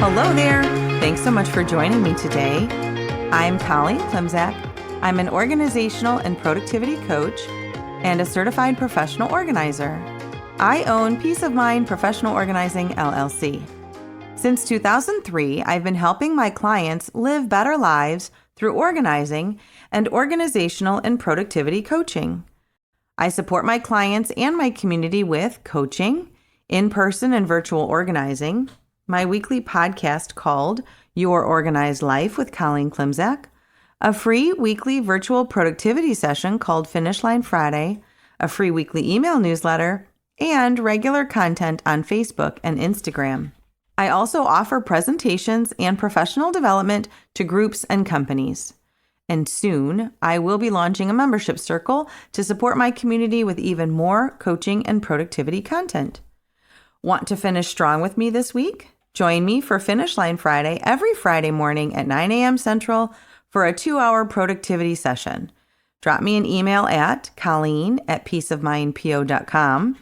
Hello there. Thanks so much for joining me today. I'm Colleen Klimczak. I'm an organizational and productivity coach and a certified professional organizer. I own Peace of Mind Professional Organizing, LLC. Since 2003, I've been helping my clients live better lives through organizing and organizational and productivity coaching. I support my clients and my community with coaching, in-person and virtual organizing, my weekly podcast called Your Organized Life with Colleen Klimczak, a free weekly virtual productivity session called Finish Line Friday, a free weekly email newsletter, and regular content on Facebook and Instagram. I also offer presentations and professional development to groups and companies. And soon, I will be launching a membership circle to support my community with even more coaching and productivity content. Want to finish strong with me this week? Join me for Finish Line Friday every Friday morning at 9 a.m. Central for a 2-hour productivity session. Drop me an email at colleen@peaceofmindpo.com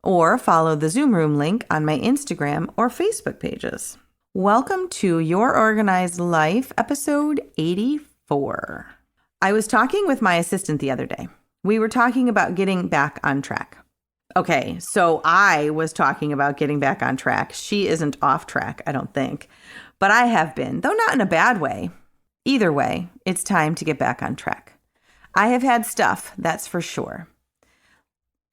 or follow the Zoom room link on my Instagram or Facebook pages. Welcome to Your Organized Life, episode 84. I was talking with my assistant the other day. We were talking about getting back on track. Okay, so I was talking about getting back on track. She isn't off track, I don't think. But I have been, though not in a bad way. Either way, it's time to get back on track. I have had stuff, that's for sure.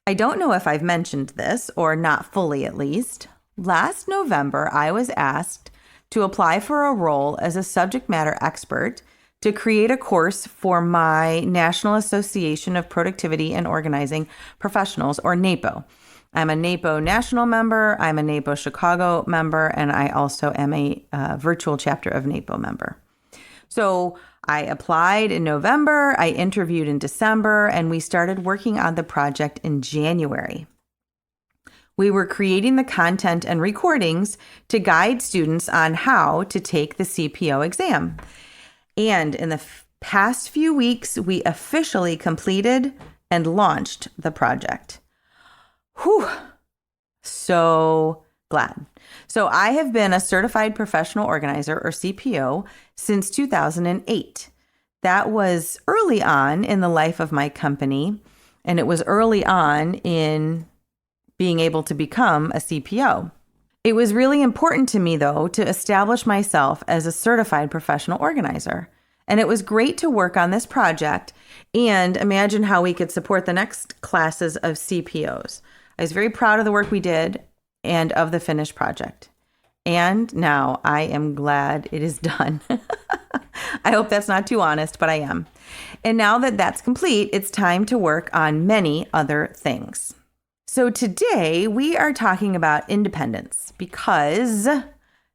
I don't know if I've mentioned this, or not fully at least. Last November, I was asked to apply for a role as a subject matter expert to create a course for my National Association of Productivity and Organizing Professionals, or NAPO. I'm a NAPO national member, I'm a NAPO Chicago member, and I also am a virtual chapter of NAPO member. So I applied in November, I interviewed in December, and we started working on the project in January. We were creating the content and recordings to guide students on how to take the CPO exam. And in the past few weeks, we officially completed and launched the project. Whew, so glad. So I have been a certified professional organizer, or CPO, since 2008. That was early on in the life of my company, and it was early on in being able to become a CPO. It was really important to me, though, to establish myself as a certified professional organizer. And it was great to work on this project and imagine how we could support the next classes of CPOs. I was very proud of the work we did and of the finished project. And now I am glad it is done. I hope that's not too honest, but I am. And now that that's complete, it's time to work on many other things. So today we are talking about independence because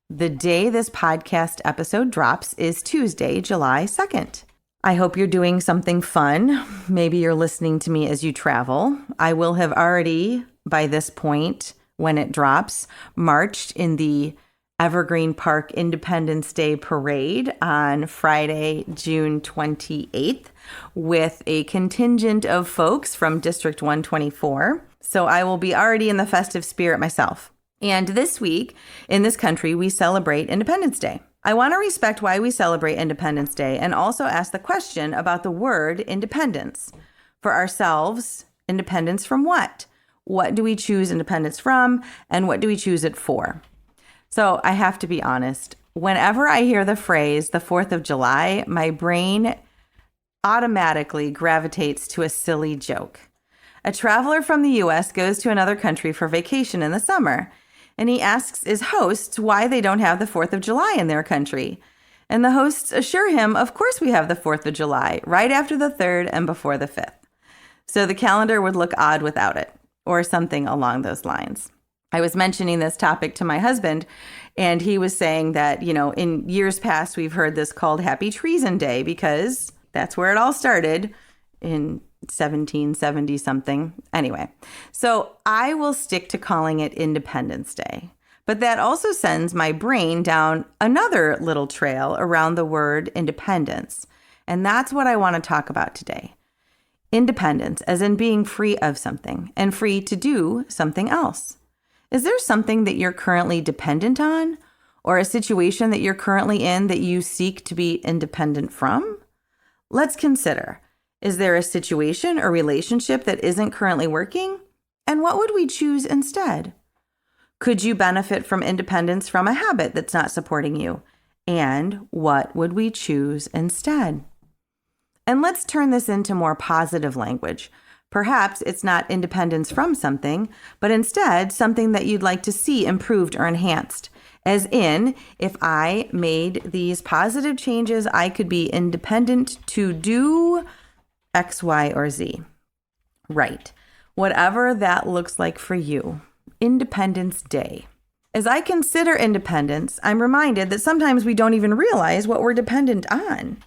the day this podcast episode drops is Tuesday, July 2nd. I hope you're doing something fun. Maybe you're listening to me as you travel. I will have already, by this point, when it drops, marched in the Evergreen Park Independence Day Parade on Friday, June 28th, with a contingent of folks from District 124. So I will be already in the festive spirit myself. And this week, in this country, we celebrate Independence Day. I want to respect why we celebrate Independence Day and also ask the question about the word independence. For ourselves, independence from what? What do we choose independence from, and what do we choose it for? So I have to be honest. Whenever I hear the phrase, the 4th of July, my brain automatically gravitates to a silly joke. A traveler from the U.S. goes to another country for vacation in the summer, and he asks his hosts why they don't have the 4th of July in their country. And the hosts assure him, of course we have the 4th of July, right after the 3rd and before the 5th. So the calendar would look odd without it, or something along those lines. I was mentioning this topic to my husband, and he was saying that, in years past, we've heard this called Happy Treason Day because that's where it all started in 1770 something. Anyway, so I will stick to calling it Independence Day. But that also sends my brain down another little trail around the word independence. And that's what I want to talk about today. Independence, as in being free of something and free to do something else. Is there something that you're currently dependent on? or a situation that you're currently in that you seek to be independent from? Let's consider, is there a situation or relationship that isn't currently working? And what would we choose instead? Could you benefit from independence from a habit that's not supporting you? And what would we choose instead? And let's turn this into more positive language. Perhaps it's not independence from something, but instead something that you'd like to see improved or enhanced. As in, if I made these positive changes, I could be independent to do X, Y, or Z. Right. Whatever that looks like for you. Independence Day. As I consider independence, I'm reminded that sometimes we don't even realize what we're dependent on.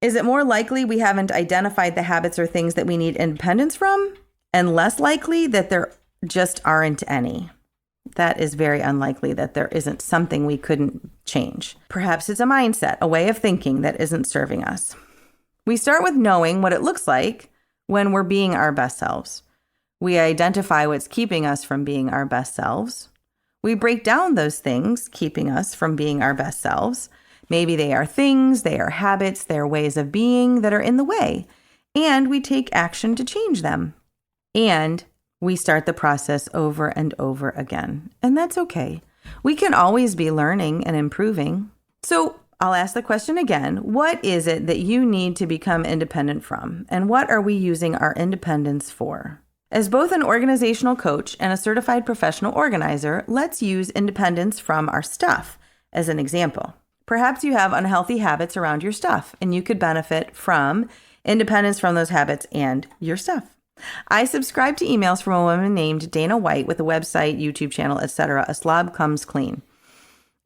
Is it more likely we haven't identified the habits or things that we need independence from, and less likely that there just aren't any? That is very unlikely that there isn't something we couldn't change. Perhaps it's a mindset, a way of thinking that isn't serving us. We start with knowing what it looks like when we're being our best selves. We identify what's keeping us from being our best selves. We break down those things keeping us from being our best selves. Maybe they are things, they are habits, they are ways of being that are in the way. And we take action to change them. And we start the process over and over again. And that's okay. We can always be learning and improving. So I'll ask the question again. What is it that you need to become independent from? And what are we using our independence for? As both an organizational coach and a certified professional organizer, let's use independence from our stuff as an example. Perhaps you have unhealthy habits around your stuff, and you could benefit from independence from those habits and your stuff. I subscribe to emails from a woman named Dana White with a website, YouTube channel, etc. A Slob Comes Clean.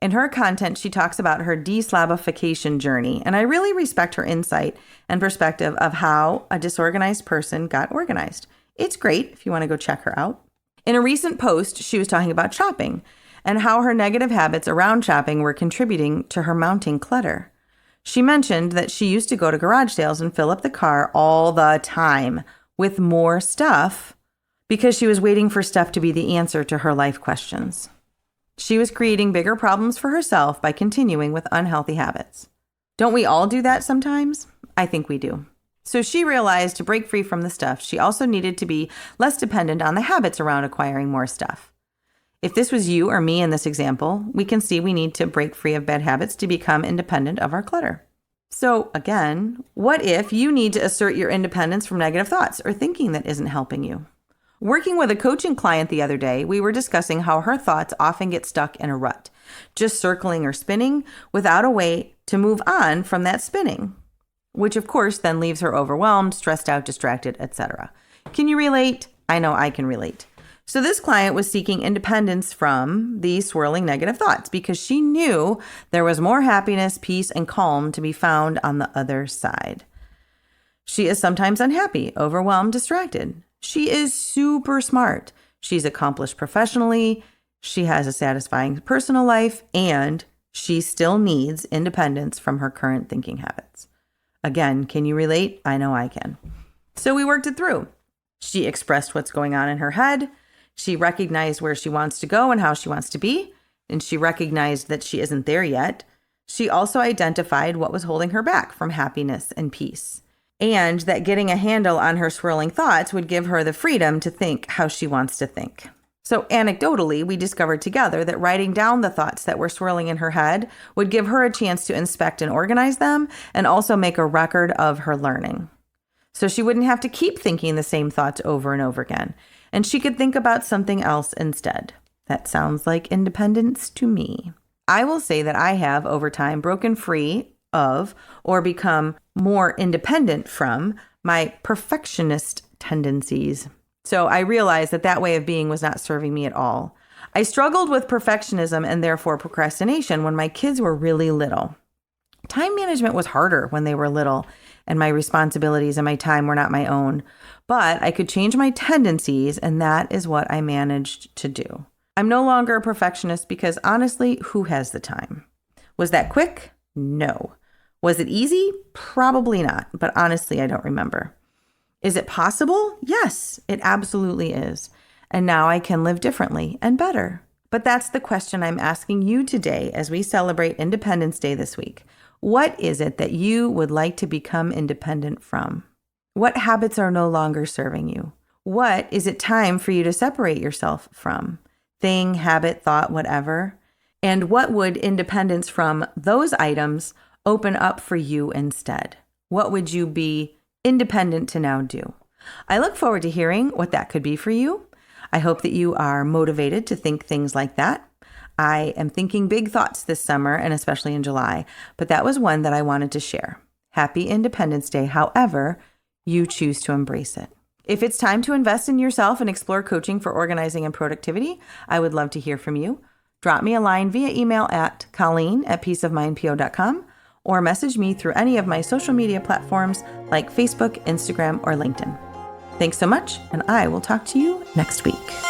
In her content, she talks about her deslobification journey, and I really respect her insight and perspective of how a disorganized person got organized. It's great if you want to go check her out. In a recent post, she was talking about shopping and how her negative habits around shopping were contributing to her mounting clutter. She mentioned that she used to go to garage sales and fill up the car all the time with more stuff because she was waiting for stuff to be the answer to her life questions. She was creating bigger problems for herself by continuing with unhealthy habits. Don't we all do that sometimes? I think we do. So she realized to break free from the stuff, she also needed to be less dependent on the habits around acquiring more stuff. If this was you or me in this example, we can see we need to break free of bad habits to become independent of our clutter. So again, what if you need to assert your independence from negative thoughts or thinking that isn't helping you? Working with a coaching client the other day, we were discussing how her thoughts often get stuck in a rut, just circling or spinning without a way to move on from that spinning, which of course then leaves her overwhelmed, stressed out, distracted, etc. Can you relate? I know I can relate. So this client was seeking independence from these swirling negative thoughts because she knew there was more happiness, peace, and calm to be found on the other side. She is sometimes unhappy, overwhelmed, distracted. She is super smart. She's accomplished professionally. She has a satisfying personal life, and she still needs independence from her current thinking habits. Again, can you relate? I know I can. So we worked it through. She expressed what's going on in her head. She recognized where she wants to go and how she wants to be, and she recognized that she isn't there yet. She also identified what was holding her back from happiness and peace, and that getting a handle on her swirling thoughts would give her the freedom to think how she wants to think. So anecdotally, we discovered together that writing down the thoughts that were swirling in her head would give her a chance to inspect and organize them and also make a record of her learning. So she wouldn't have to keep thinking the same thoughts over and over again. And she could think about something else instead. That sounds like independence to me. I will say that I have, over time, broken free of or become more independent from my perfectionist tendencies. So I realized that that way of being was not serving me at all. I struggled with perfectionism and therefore procrastination when my kids were really little. Time management was harder when they were little, and my responsibilities and my time were not my own. But I could change my tendencies, and that is what I managed to do. I'm no longer a perfectionist because honestly, who has the time? Was that quick? No. Was it easy? Probably not, but honestly, I don't remember. Is it possible? Yes, it absolutely is. And now I can live differently and better But that's the question I'm asking you today as we celebrate Independence Day this week. What is it that you would like to become independent from? What habits are no longer serving you? What is it time for you to separate yourself from? Thing, habit, thought, whatever. And what would independence from those items open up for you instead? What would you be independent to now do? I look forward to hearing what that could be for you. I hope that you are motivated to think things like that. I am thinking big thoughts this summer and especially in July, but that was one that I wanted to share. Happy Independence Day, however you choose to embrace it. If it's time to invest in yourself and explore coaching for organizing and productivity, I would love to hear from you. Drop me a line via email at colleen@peaceofmindpo.com or message me through any of my social media platforms like Facebook, Instagram, or LinkedIn. Thanks so much, and I will talk to you next week.